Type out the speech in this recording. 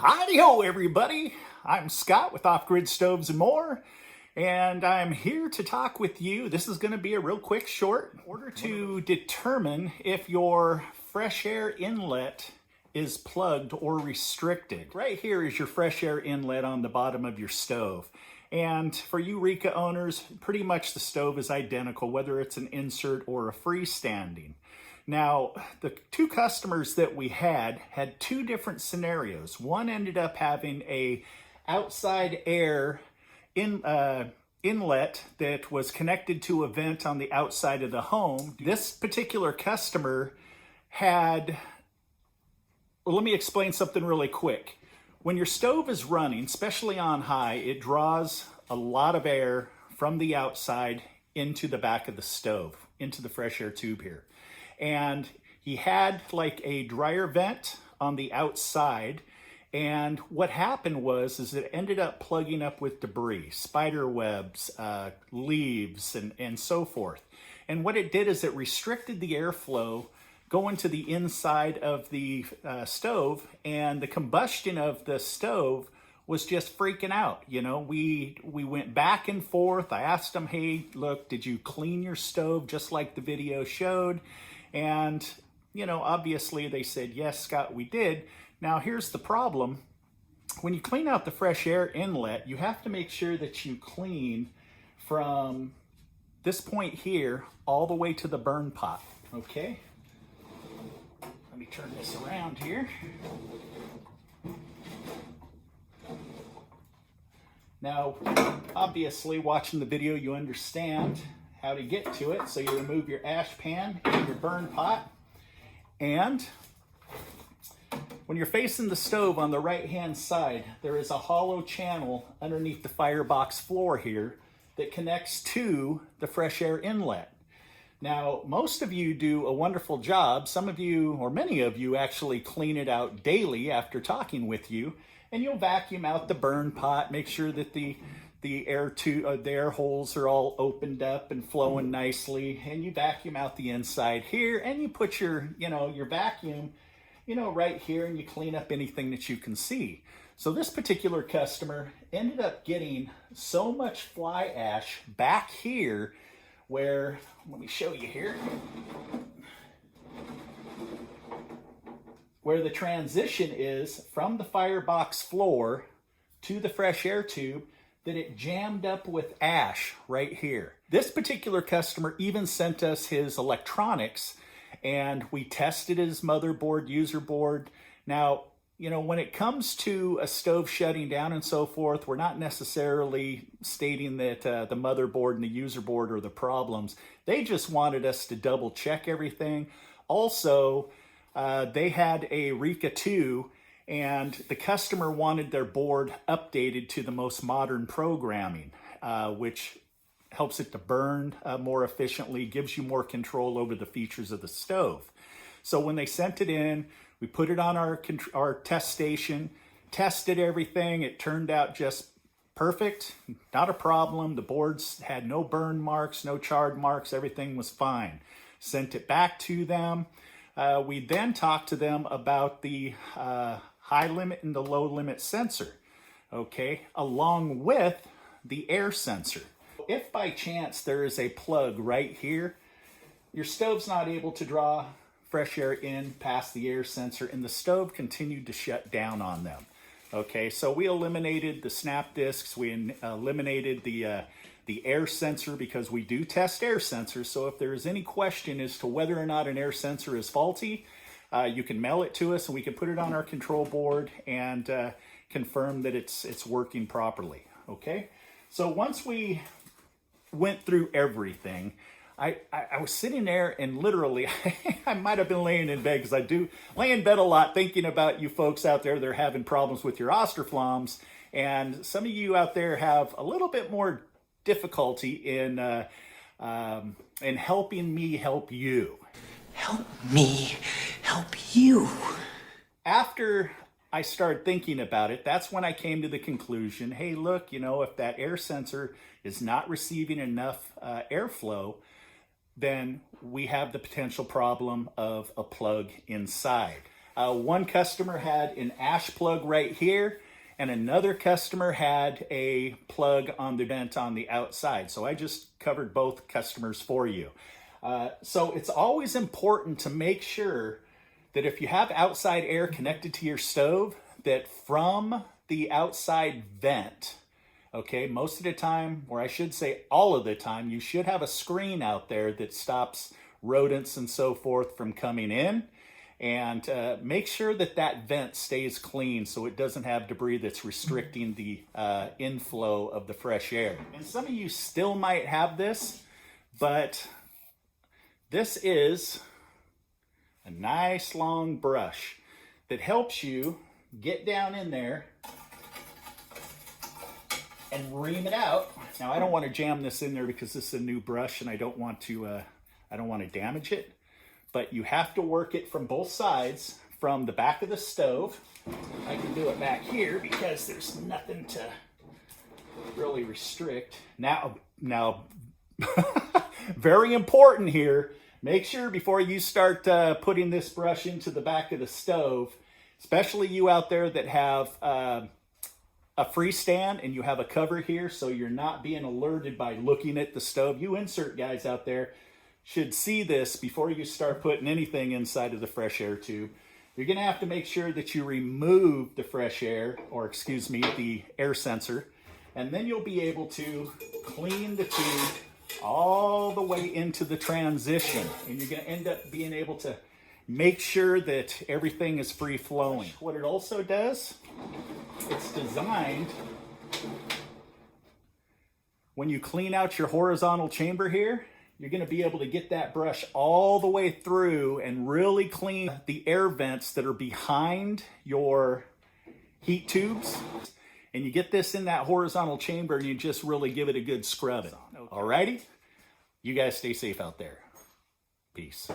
Hi-ho, everybody. I'm Scott with Off Grid Stoves and More, and I'm here to talk with you. This is going to be a real quick short in order to determine if your fresh air inlet is plugged or restricted. Right here is your fresh air inlet on the bottom of your stove. And for you Rika owners, pretty much the stove is identical, whether it's an insert or a freestanding. Now, the two customers that we had two different scenarios. One ended up having a outside air inlet that was connected to a vent on the outside of the home. This particular customer had, well, let me explain something really quick. When your stove is running, especially on high, it draws a lot of air from the outside into the back of the stove, into the fresh air tube here. And he had like a dryer vent on the outside, and what happened was it ended up plugging up with debris, spider webs, leaves, and so forth. And what it did is it restricted the airflow going to the inside of the stove, and the combustion of the stove was just freaking out. You know, we went back and forth. I asked him, hey, look, did you clean your stove just like the video showed? And, you know, obviously they said, yes, Scott, we did. Now, here's the problem. When you clean out the fresh air inlet, you have to make sure that you clean from this point here all the way to the burn pot, okay? Let me turn this around here. Now, obviously, watching the video, you understand how to get to it. So you remove your ash pan and your burn pot. And when you're facing the stove on the right-hand side, there is a hollow channel underneath the firebox floor here that connects to the fresh air inlet. Now, most of you do a wonderful job. Some of you, or many of you, actually clean it out daily after talking with you, and you'll vacuum out the burn pot, make sure that the air holes are all opened up and flowing nicely, and you vacuum out the inside here, and you put your vacuum, right here, and you clean up anything that you can see. So this particular customer ended up getting so much fly ash back here where, let me show you here, where the transition is from the firebox floor to the fresh air tube, that it jammed up with ash right here. This particular customer even sent us his electronics, and we tested his motherboard, user board. Now, when it comes to a stove shutting down and so forth, we're not necessarily stating that the motherboard and the user board are the problems. They just wanted us to double check everything. Also, they had a Rika 2, and the customer wanted their board updated to the most modern programming, which helps it to burn more efficiently, gives you more control over the features of the stove. So when they sent it in, we put it on our test station, tested everything. It turned out just perfect, not a problem. The boards had no burn marks, no charred marks, everything was fine. Sent it back to them. We then talked to them about the high limit and the low limit sensor, okay, along with the air sensor. If by chance there is a plug right here, your stove's not able to draw fresh air in past the air sensor, and the stove continued to shut down on them. Okay, so we eliminated the snap discs, we eliminated the air sensor, because we do test air sensors. So if there is any question as to whether or not an air sensor is faulty, you can mail it to us and we can put it on our control board and confirm that it's working properly. Okay, so once we went through everything, I was sitting there and literally I might have been laying in bed, because I do lay in bed a lot thinking about you folks out there that are having problems with your Austroflamms, and some of you out there have a little bit more difficulty in helping me help you. Help me help you. After I started thinking about it, that's when I came to the conclusion, hey, look, if that air sensor is not receiving enough airflow, then we have the potential problem of a plug inside. One customer had an ash plug right here, and another customer had a plug on the vent on the outside. So I just covered both customers for you. So it's always important to make sure that if you have outside air connected to your stove, that from the outside vent, okay, most of the time, or I should say all of the time, you should have a screen out there that stops rodents and so forth from coming in. And make sure that that vent stays clean so it doesn't have debris that's restricting the inflow of the fresh air. And some of you still might have this, but this is a nice long brush that helps you get down in there and ream it out. Now I don't want to jam this in there because this is a new brush and I don't want to damage it. But you have to work it from both sides, from the back of the stove. I can do it back here because there's nothing to really restrict. Now, very important here, make sure before you start putting this brush into the back of the stove, especially you out there that have a freestand and you have a cover here so you're not being alerted by looking at the stove. You insert guys out there should see this before you start putting anything inside of the fresh air tube. You're going to have to make sure that you remove the fresh air, or excuse me, the air sensor, and then you'll be able to clean the tube all the way into the transition, and you're going to end up being able to make sure that everything is free flowing. What it also does, it's designed, when you clean out your horizontal chamber here, you're going to be able to get that brush all the way through and really clean the air vents that are behind your heat tubes. And you get this in that horizontal chamber and you just really give it a good scrubbing. Alrighty? You guys stay safe out there. Peace.